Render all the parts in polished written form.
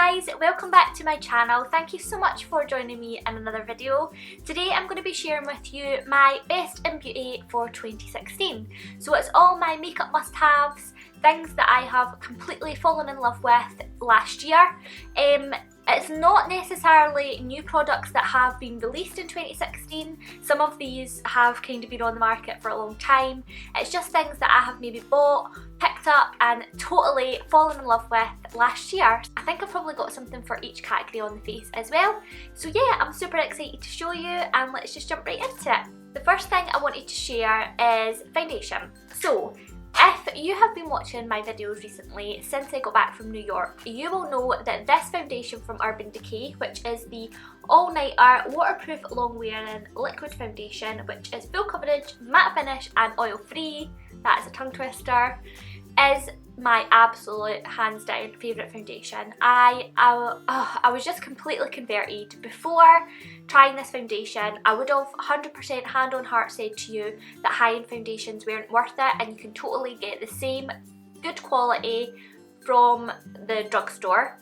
guys, welcome back to my channel. Thank you so much for joining me in another video. Today I'm going to be sharing with you my best in beauty for 2016. So it's all my makeup must-haves, things that I have completely fallen in love with last year. It's not necessarily new products that have been released in 2016. Some of these have kind of been on the market for a long time. It's just things that I have maybe bought, picked up and totally fallen in love with last year. I think I've probably got something for each category on the face as well. So yeah, I'm super excited to show you and let's just jump right into it. The first thing I wanted to share is foundation. So if you have been watching my videos recently since I got back from New York, you will know that this foundation from Urban Decay, which is the all-nighter waterproof long-wearing liquid foundation, which is full coverage, matte finish and oil-free, that is a tongue twister, is my absolute hands down favourite foundation. I was just completely converted. Before trying this foundation, I would have 100% hand on heart said to you that high-end foundations weren't worth it, and you can totally get the same good quality from the drugstore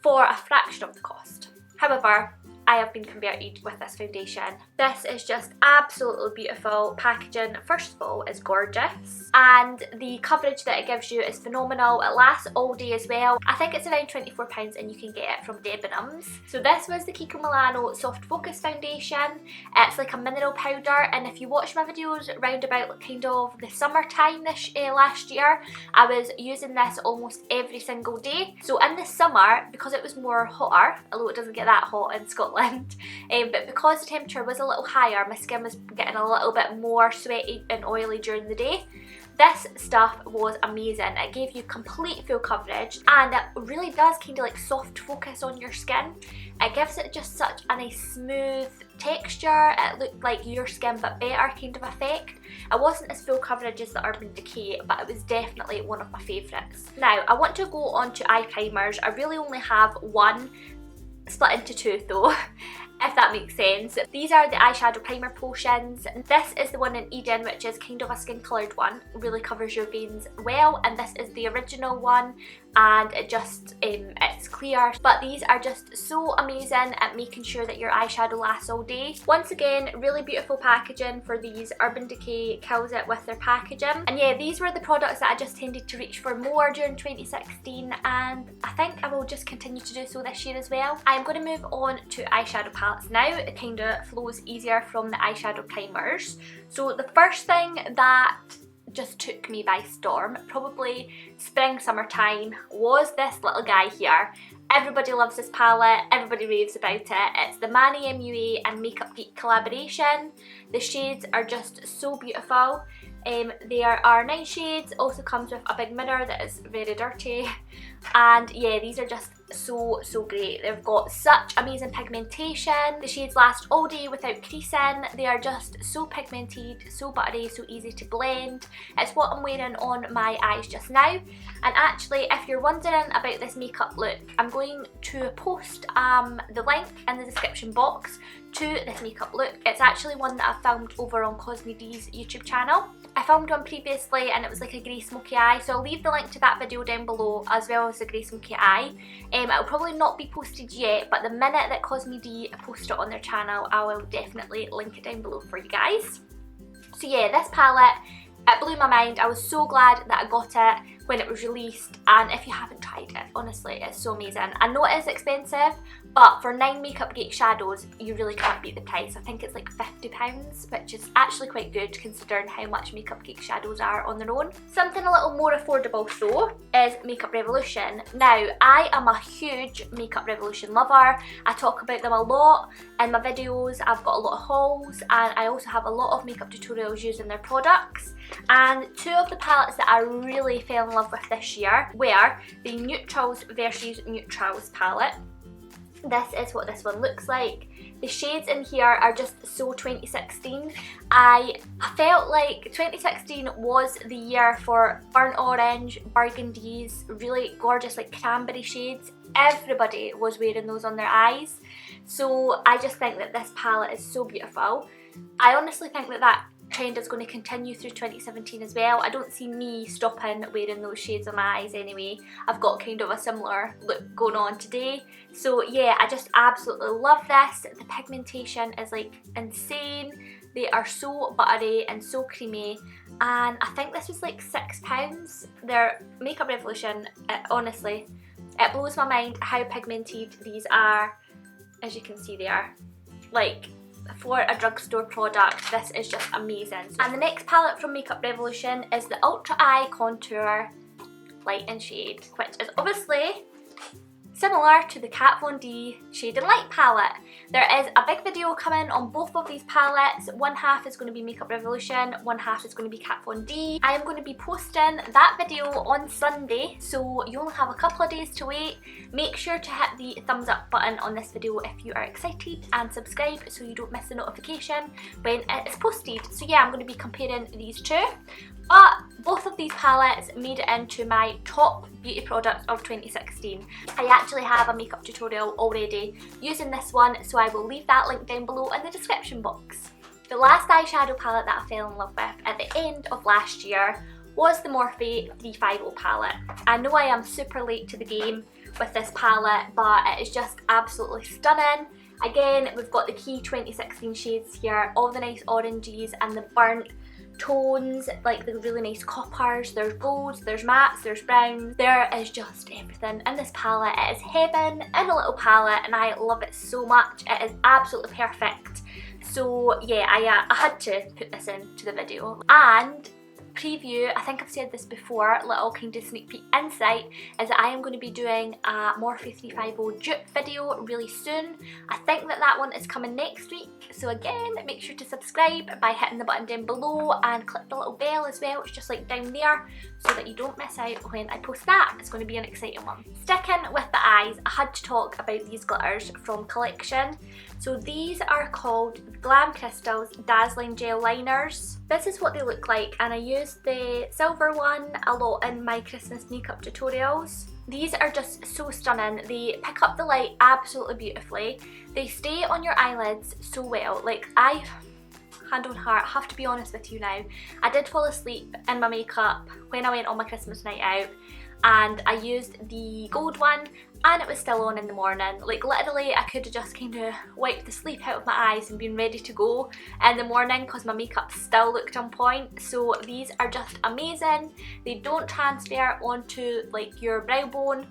for a fraction of the cost. However, I have been converted with this foundation. This is just absolutely beautiful. Packaging, first of all, is gorgeous, and the coverage that it gives you is phenomenal. It lasts all day as well. I think it's around £24 and you can get it from Debenhams. So this was the Kiko Milano Soft Focus Foundation. It's like a mineral powder, and if you watch my videos round about kind of the summertime last year, I was using this almost every single day. So in the summer, because it was more hotter, although it doesn't get that hot in Scotland, but because the temperature was a little higher, my skin was getting a little bit more sweaty and oily during the day. This stuff was amazing. It gave you complete full coverage and it really does kind of like soft focus on your skin. It gives it just such a nice smooth texture. It looked like your skin but better kind of effect. It wasn't as full coverage as the Urban Decay, but it was definitely one of my favourites. Now I want to go on to eye primers. I really only have one, split into two though, if that makes sense. These are the eyeshadow primer potions. This is the one in Eden, which is kind of a skin coloured one, really covers your veins well, and this is the original one, and it just it's clear. But these are just so amazing at making sure that your eyeshadow lasts all day. Once again, really beautiful packaging for these. Urban Decay kills it with their packaging. And yeah, these were the products that I just tended to reach for more during 2016, and I think I will just continue to do so this year as well. I'm going to move on to eyeshadow palettes now. It kind of flows easier from the eyeshadow primers. So the first thing that just took me by storm, probably spring summertime, was this little guy here. Everybody loves this palette, everybody raves about it. It's the Manny MUA and Makeup Geek collaboration. The shades are just so beautiful. There are 9 shades, also comes with a big mirror that is very dirty, and yeah, these are just so great. They've got such amazing pigmentation. The shades last all day without creasing. They are just so pigmented, so buttery, so easy to blend. It's what I'm wearing on my eyes just now. And actually, if you're wondering about this makeup look, I'm going to post the link in the description box to this makeup look. It's actually one that I filmed over on Cosme D's YouTube channel. I filmed one previously and it was like a grey smoky eye, so I'll leave the link to that video down below as well as the grey smoky eye. It'll probably not be posted yet, but the minute that Cosme D post it on their channel, I will definitely link it down below for you guys. So yeah, this palette, it blew my mind. I was so glad that I got it when it was released, and if you haven't tried it, honestly, it's so amazing. I know it is expensive, but for 9 Makeup Geek shadows, you really can't beat the price. I think it's like £50, which is actually quite good considering how much Makeup Geek shadows are on their own. Something a little more affordable though is Makeup Revolution. Now, I am a huge Makeup Revolution lover. I talk about them a lot in my videos. I've got a lot of hauls, and I also have a lot of makeup tutorials using their products. And two of the palettes that I really fell in love with this year were the Neutrals versus Neutrals palette. This is what this one looks like. The shades in here are just so 2016. I felt like 2016 was the year for burnt orange, burgundies, really gorgeous like cranberry shades. Everybody was wearing those on their eyes. So I just think that this palette is so beautiful. I honestly think that trend is going to continue through 2017 as well. I don't see me stopping wearing those shades on my eyes anyway. I've got kind of a similar look going on today. So yeah, I just absolutely love this. The pigmentation is like insane. They are so buttery and so creamy, and I think this was like £6. Their Makeup Revolution, honestly, it blows my mind how pigmented these are. As you can see, they are like, for a drugstore product, this is just amazing. And the next palette from Makeup Revolution is the Ultra Eye Contour Light and Shade, which is obviously similar to the Kat Von D Shade and Light palette. There is a big video coming on both of these palettes. One half is going to be Makeup Revolution, one half is going to be Kat Von D. I am going to be posting that video on Sunday, so you only have a couple of days to wait. Make sure to hit the thumbs up button on this video if you are excited, and subscribe so you don't miss the notification when it is posted. So yeah, I'm going to be comparing these two. But both of these palettes made it into my top beauty products of 2016. I actually have a makeup tutorial already using this one, so I will leave that link down below in the description box. The last eyeshadow palette that I fell in love with at the end of last year was the Morphe 350 palette. I know I am super late to the game with this palette, but it is just absolutely stunning. Again, we've got the key 2016 shades here, all the nice oranges and the burnt tones, like the really nice coppers. There's golds, there's mattes, there's browns. There is just everything in this palette. It is heaven in a little palette, and I love it so much. It is absolutely perfect. So yeah, I had to put this into the video. And preview, I think I've said this before, little kind of sneak peek insight, is that I am going to be doing a Morphe 350 dupe video really soon. I think that one is coming next week, so again, make sure to subscribe by hitting the button down below and click the little bell as well. It's just like down there, so that you don't miss out when I post that. It's going to be an exciting one. Sticking with the eyes, I had to talk about these glitters from Collection. So these are called Glam Crystals Dazzling Gel Liners. This is what they look like, and I use the silver one a lot in my Christmas makeup tutorials. These are just so stunning. They pick up the light absolutely beautifully. They stay on your eyelids so well. Like, I, hand on heart, have to be honest with you now, I did fall asleep in my makeup when I went on my Christmas night out, and I used the gold one and it was still on in the morning. Like, literally I could have just kind of wiped the sleep out of my eyes and been ready to go in the morning because my makeup still looked on point. So these are just amazing. They don't transfer onto like your brow bone.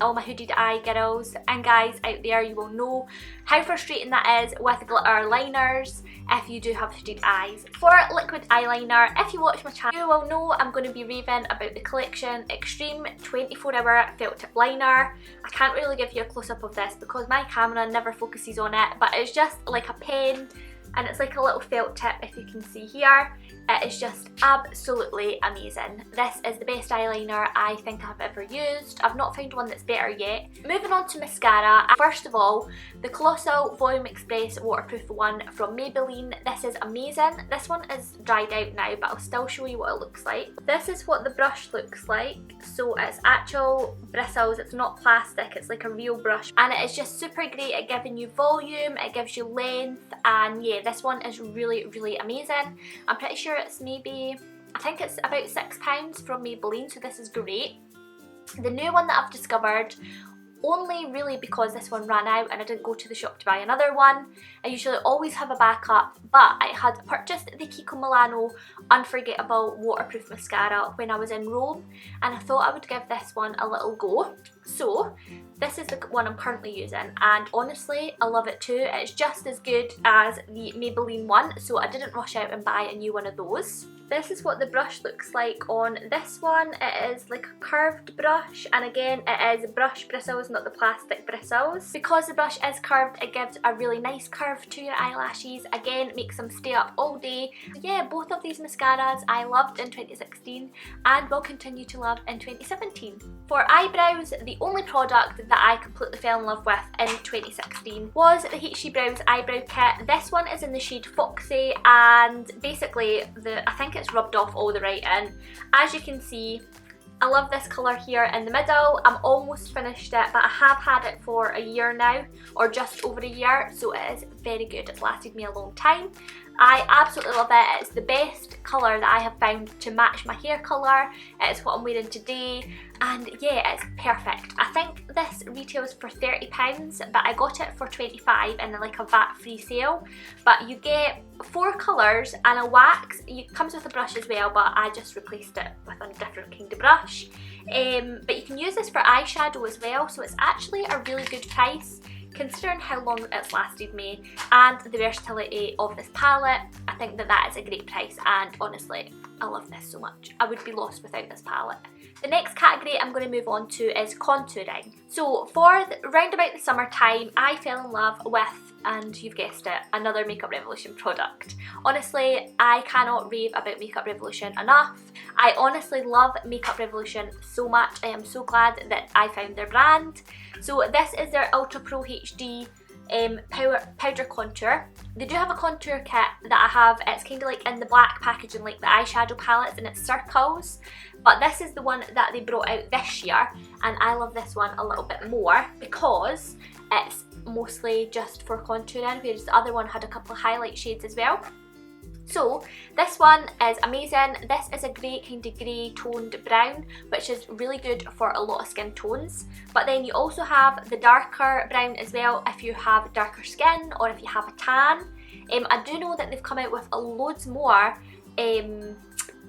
All my hooded eye girls and guys out there, you will know how frustrating that is with glitter liners if you do have hooded eyes. For liquid eyeliner, if you watch my channel, you will know I'm going to be raving about the Collection Extreme 24-Hour Felt Tip Liner. I can't really give you a close-up of this because my camera never focuses on it, but it's just like a pen, and it's like a little felt tip, if you can see here. It is just absolutely amazing. This is the best eyeliner I think I've ever used. I've not found one that's better yet. Moving on to mascara. First of all, the Colossal Volume Express waterproof one from Maybelline. This is amazing. This one is dried out now, but I'll still show you what it looks like. This is what the brush looks like. So it's actual bristles, it's not plastic, it's like a real brush. And it is just super great at giving you volume, it gives you length, and yeah, this one is really, really amazing. I'm pretty sure it's maybe, I think it's about £6 from Maybelline, so this is great. The new one that I've discovered, only really because this one ran out and I didn't go to the shop to buy another one. I usually always have a backup, but I had purchased the Kiko Milano Unforgettable Waterproof Mascara when I was in Rome, and I thought I would give this one a little go. So this is the one I'm currently using, and honestly I love it too. It's just as good as the Maybelline one, so I didn't rush out and buy a new one of those. This is what the brush looks like on this one. It is like a curved brush, and again it is brush bristles, not the plastic bristles. Because the brush is curved, it gives a really nice curve to your eyelashes. Again, makes them stay up all day. So yeah, both of these mascaras I loved in 2016 and will continue to love in 2017. For eyebrows, the only product that I completely fell in love with in 2016 was the HG Brows Eyebrow Kit. This one is in the shade Foxy, and basically I think it's rubbed off all the writing. As you can see, I love this colour here in the middle. I'm almost finished it, but I have had it for a year now, or just over a year, so it is very good. It's lasted me a long time. I absolutely love it. It's the best colour that I have found to match my hair colour. It's what I'm wearing today, and yeah, it's perfect. I think this retails for £30, but I got it for 25 in like a VAT-free sale. But you get 4 colours and a wax. It comes with a brush as well, but I just replaced it with a different kind of brush. But you can use this for eyeshadow as well, so it's actually a really good price considering how long it's lasted me and the versatility of this palette. I think that that is a great price, and honestly, I love this so much. I would be lost without this palette. The next category I'm going to move on to is contouring. So for round about the summertime, I fell in love with, and you've guessed it, another Makeup Revolution product. Honestly, I cannot rave about Makeup Revolution enough. I honestly love Makeup Revolution so much. I am so glad that I found their brand. So this is their Ultra Pro HD powder contour. They do have a contour kit that I have. It's kind of like in the black packaging like the eyeshadow palettes, and it's circles. But this is the one that they brought out this year, and I love this one a little bit more because it's mostly just for contouring, whereas the other one had a couple of highlight shades as well. So this one is amazing. This is a great kind of grey toned brown, which is really good for a lot of skin tones. But then you also have the darker brown as well if you have darker skin or if you have a tan. I do know that they've come out with loads more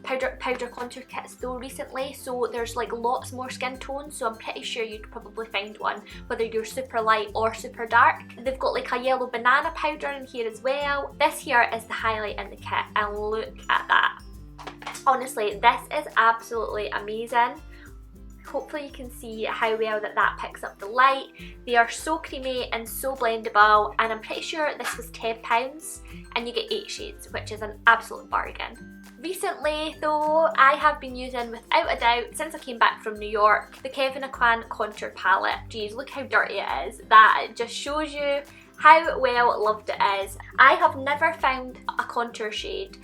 powder contour kits though recently, so there's like lots more skin tones, so I'm pretty sure you'd probably find one whether you're super light or super dark. They've got like a yellow banana powder in here as well. This here is the highlight in the kit, and look at that. Honestly, this is absolutely amazing. Hopefully you can see how well that picks up the light. They are so creamy and so blendable, and I'm pretty sure this was £10 and you get 8 shades, which is an absolute bargain. Recently though, I have been using, without a doubt, since I came back from New York, the Kevyn Aucoin contour palette. Geez, look how dirty it is. That just shows you how well loved it is. I have never found a contour shade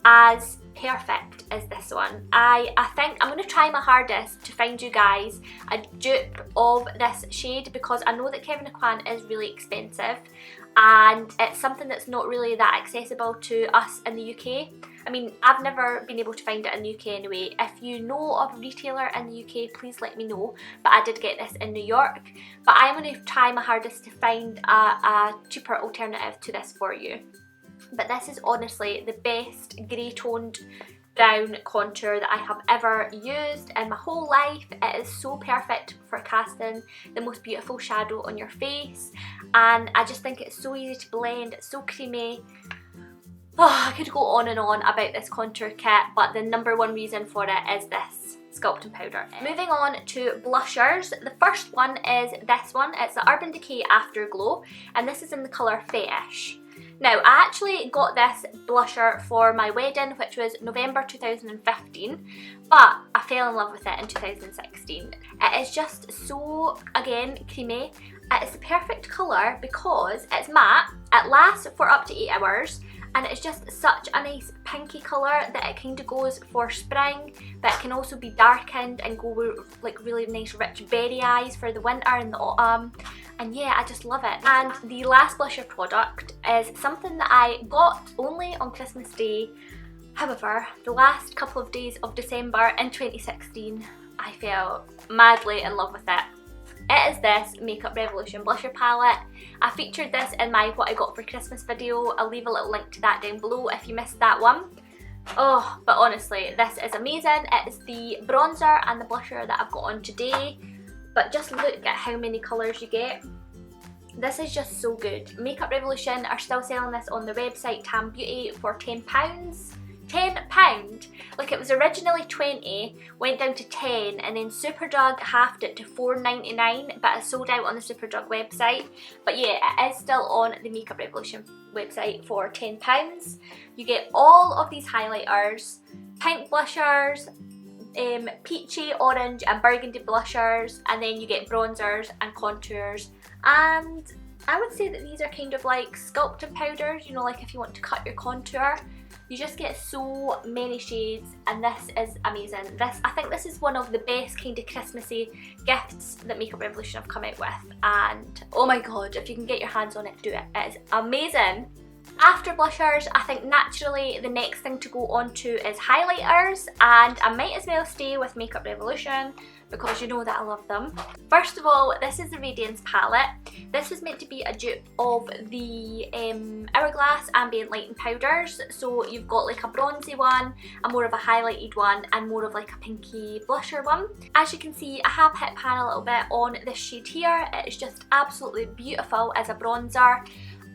as perfect as this one. I think I'm going to try my hardest to find you guys a dupe of this shade, because I know that Kevyn Aucoin is really expensive and it's something that's not really that accessible to us in the UK. I mean, I've never been able to find it in the UK anyway. If you know of a retailer in the UK, please let me know. But I did get this in New York. But I'm going to try my hardest to find a cheaper alternative to this for you. But this is honestly the best grey toned brown contour that I have ever used in my whole life. It is so perfect for casting the most beautiful shadow on your face, and I just think it's so easy to blend. It's so creamy. Oh, I could go on and on about this contour kit, but the number one reason for it is this sculpting powder. Moving on to blushers. The first one is this one. It's the Urban Decay Afterglow, and this is in the colour Fetish. Now, I actually got this blusher for my wedding, which was November 2015, but I fell in love with it in 2016. It is just so, again, creamy. It's the perfect colour because it's matte, it lasts for up to 8 hours, and it's just such a nice pinky colour that it kind of goes for spring, but it can also be darkened and go with like really nice rich berry eyes for the winter and the autumn. And yeah, I just love it. And the last blusher product is something that I got only on Christmas Day. However, the last couple of days of December in 2016, I fell madly in love with it. It is this Makeup Revolution blusher palette. I featured this in my What I Got for Christmas video. I'll leave a little link to that down below if you missed that one. Oh, but honestly, this is amazing. It is the bronzer and the blusher that I've got on today. But just look at how many colours you get. This is just so good. Makeup Revolution are still selling this on their website, Tam Beauty, for £10. £10! Like, it was originally 20, went down to 10, and then Superdrug halved it to £4.99, but it's sold out on the Superdrug website. But yeah, it is still on the Makeup Revolution website for £10. You get all of these highlighters, pink blushers, peachy, orange and burgundy blushers, and then you get bronzers and contours, and I would say that these are kind of like sculpting powders, you know, like if you want to cut your contour. You just get so many shades, and this is amazing. I think this is one of the best kind of Christmassy gifts that Makeup Revolution have come out with, and oh my god, if you can get your hands on it, do it. It is amazing. After blushers, I think naturally the next thing to go on to is highlighters, and I might as well stay with Makeup Revolution because you know that I love them. First of all, this is the Radiance palette. This is meant to be a dupe of the Hourglass Ambient Lighting Powders. So you've got like a bronzy one, a more of a highlighted one, and more of like a pinky blusher one. As you can see, I have hit pan a little bit on this shade here. It is just absolutely beautiful as a bronzer.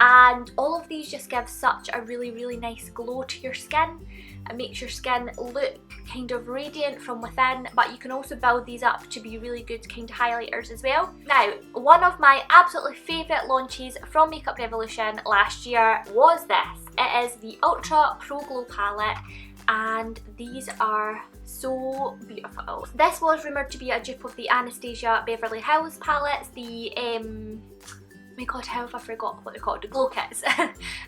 And all of these just give such a really nice glow to your skin. It makes your skin look kind of radiant from within, but you can also build these up to be really good kind of highlighters as well. Now, one of my absolutely favourite launches from Makeup Revolution last year was this. It is the Ultra Pro Glow palette, and these are so beautiful. This was rumoured to be a dupe of the Anastasia Beverly Hills palettes, the oh my god, how have I forgot what they're called? The glow kits.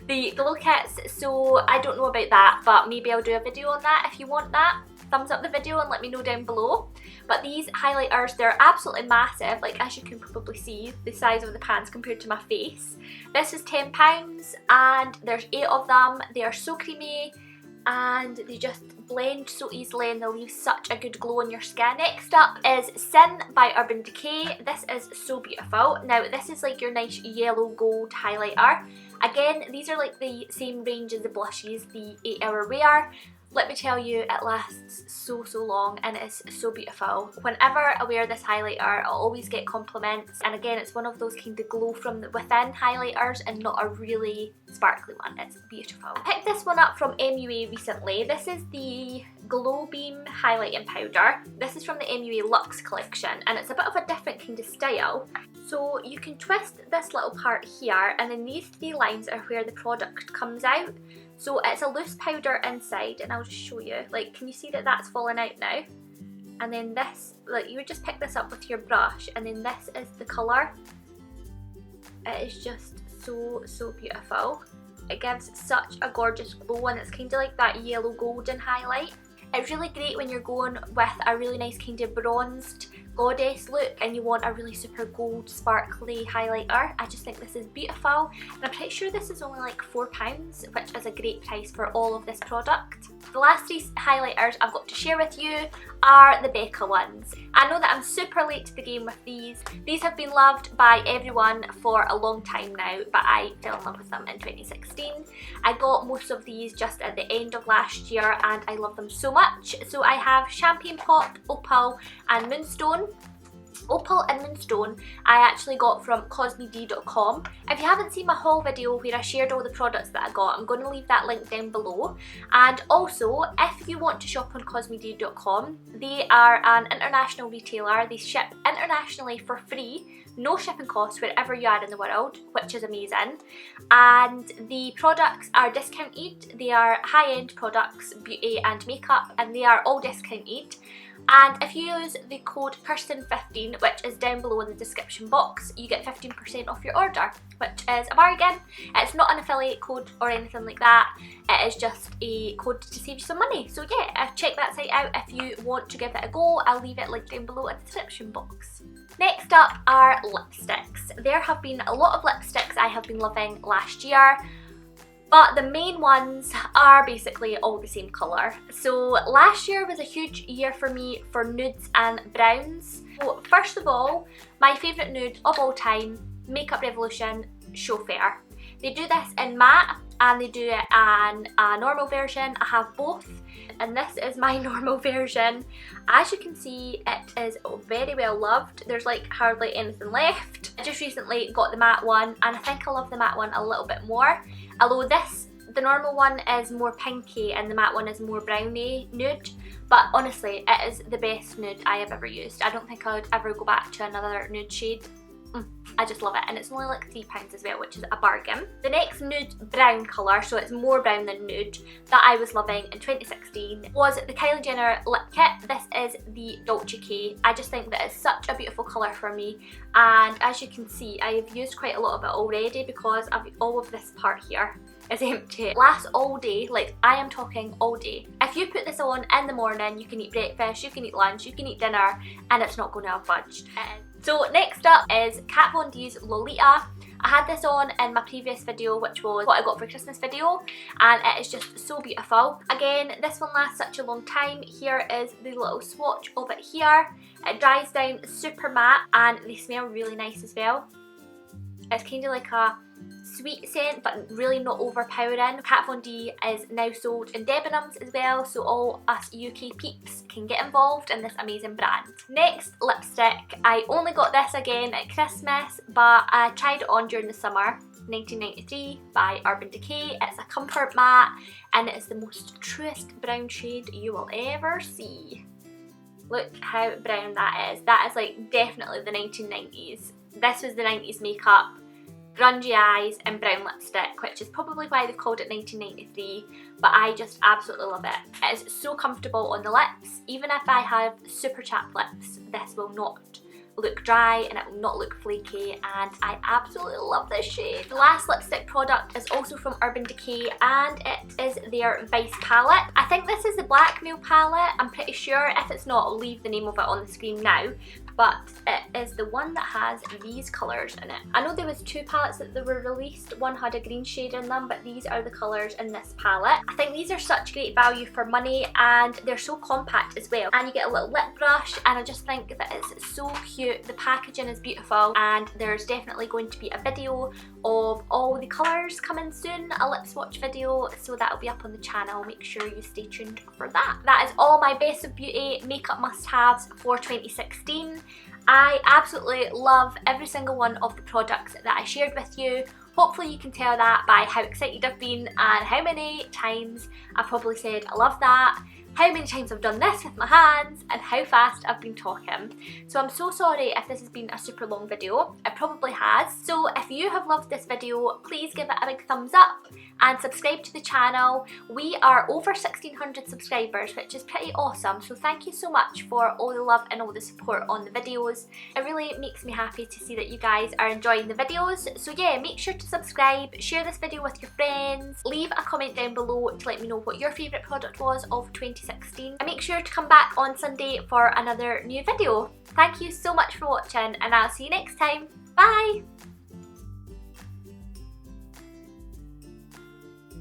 The glow kits, so I don't know about that, but maybe I'll do a video on that if you want that. Thumbs up the video and let me know down below. But these highlighters, they're absolutely massive, like as you can probably see, the size of the pans compared to my face. This is £10 and there's 8 of them. They are so creamy and they just blend so easily and they leave such a good glow on your skin. Next up is Sin by Urban Decay. This is so beautiful. Now this is like your nice yellow gold highlighter. Again, these are like the same range as the blushes, the 8 Hour Wear. Let me tell you, it lasts so long and it is so beautiful. Whenever I wear this highlighter, I always get compliments, and again, it's one of those kind of glow from within highlighters and not a really sparkly one. It's beautiful. I picked this one up from MUA recently. This is the Glow Beam Highlighting Powder. This is from the MUA Luxe collection and it's a bit of a different kind of style. So you can twist this little part here, and then these 3 lines are where the product comes out. So it's a loose powder inside, and I'll just show you. Like, can you see that that's falling out now? And then this, like, you would just pick this up with your brush, and then this is the colour. It is just so beautiful. It gives such a gorgeous glow, and it's kind of like that yellow golden highlight. It's really great when you're going with a really nice kind of bronzed goddess look and you want a really super gold sparkly highlighter. I just think this is beautiful, and I'm pretty sure this is only like £4, which is a great price for all of this product. The last 3 highlighters I've got to share with you are the Becca ones. I know that I'm super late to the game with these. These have been loved by everyone for a long time now, but I fell in love with them in 2016. I got most of these just at the end of last year and I love them so much. So I have Champagne Pop, Opal and Moonstone. Opal and Moonstone I actually got from cosmed.com. If you haven't seen my haul video where I shared all the products that I got, I'm going to leave that link down below. And also, if you want to shop on cosmed.com, they are an international retailer. They ship internationally for free, no shipping costs wherever you are in the world, which is amazing. And the products are discounted. They are high-end products, beauty and makeup, and they are all discounted. And if you use the code Kirstin15, which is down below in the description box, you get 15% off your order, which is a bargain. It's not an affiliate code or anything like that. It is just a code to save you some money. So yeah, check that site out if you want to give it a go. I'll leave it linked down below in the description box. Next up are lipsticks. There have been a lot of lipsticks I have been loving last year, but the main ones are basically all the same colour. So last year was a huge year for me for nudes and browns. So first of all, my favourite nude of all time, Makeup Revolution Chauffeur. They do this in matte and they do it in a normal version. I have both, and this is my normal version. As you can see, it is very well loved. There's like hardly anything left. I just recently got the matte one and I think I love the matte one a little bit more. Although the normal one is more pinky and the matte one is more browny nude. But honestly, it is the best nude I have ever used. I don't think I would ever go back to another nude shade. I just love it, and it's only like £3 as well, which is a bargain. The next nude brown colour, so it's more brown than nude, that I was loving in 2016 was the Kylie Jenner lip kit. This is the Dolce K. I just think that it's such a beautiful colour for me, and as you can see, I have used quite a lot of it already because all of this part here is empty. It lasts all day, like I am talking all day. If you put this on in the morning, you can eat breakfast, you can eat lunch, you can eat dinner, and it's not going to have budged. So next up is Kat Von D's Lolita. I had this on in my previous video, which was what I got for Christmas video, and it is just so beautiful. Again, this one lasts such a long time. Here is the little swatch of it here. It dries down super matte and they smell really nice as well. It's kind of like a sweet scent but really not overpowering. Kat Von D is now sold in Debenhams as well, so all us UK peeps can get involved in this amazing brand. Next, lipstick. I only got this again at Christmas, but I tried it on during the summer. 1993 by Urban Decay. It's a comfort matte and it is the most truest brown shade you will ever see. Look how brown that is. That is like definitely the 1990s. This was the 90s makeup. Grungy eyes and brown lipstick, which is probably why they've called it 1993, but I just absolutely love it. It is so comfortable on the lips. Even if I have super chapped lips, this will not look dry and it will not look flaky, and I absolutely love this shade. The last lipstick product is also from Urban Decay and it is their Vice palette. I think this is the Blackmail palette, I'm pretty sure. If it's not, I'll leave the name of it on the screen now, but it is the one that has these colours in it. I know there was two palettes that were released. One had a green shade in them, but these are the colours in this palette. I think these are such great value for money and they're so compact as well. And you get a little lip brush and I just think that it's so cute. The packaging is beautiful and there's definitely going to be a video of all the colours coming soon, a lip swatch video, so that'll be up on the channel. Make sure you stay tuned for that. That is all my Best of Beauty makeup must-haves for 2016. I absolutely love every single one of the products that I shared with you. Hopefully you can tell that by how excited I've been and how many times I've probably said I love that, how many times I've done this with my hands, and how fast I've been talking. So I'm so sorry if this has been a super long video. It probably has. So if you have loved this video, please give it a big thumbs up and subscribe to the channel. We are over 1,600 subscribers, which is pretty awesome. So thank you so much for all the love and all the support on the videos. It really makes me happy to see that you guys are enjoying the videos. So yeah, make sure to subscribe, share this video with your friends, leave a comment down below to let me know what your favourite product was of 2016. And make sure to come back on Sunday for another new video. Thank you so much for watching and I'll see you next time. Bye!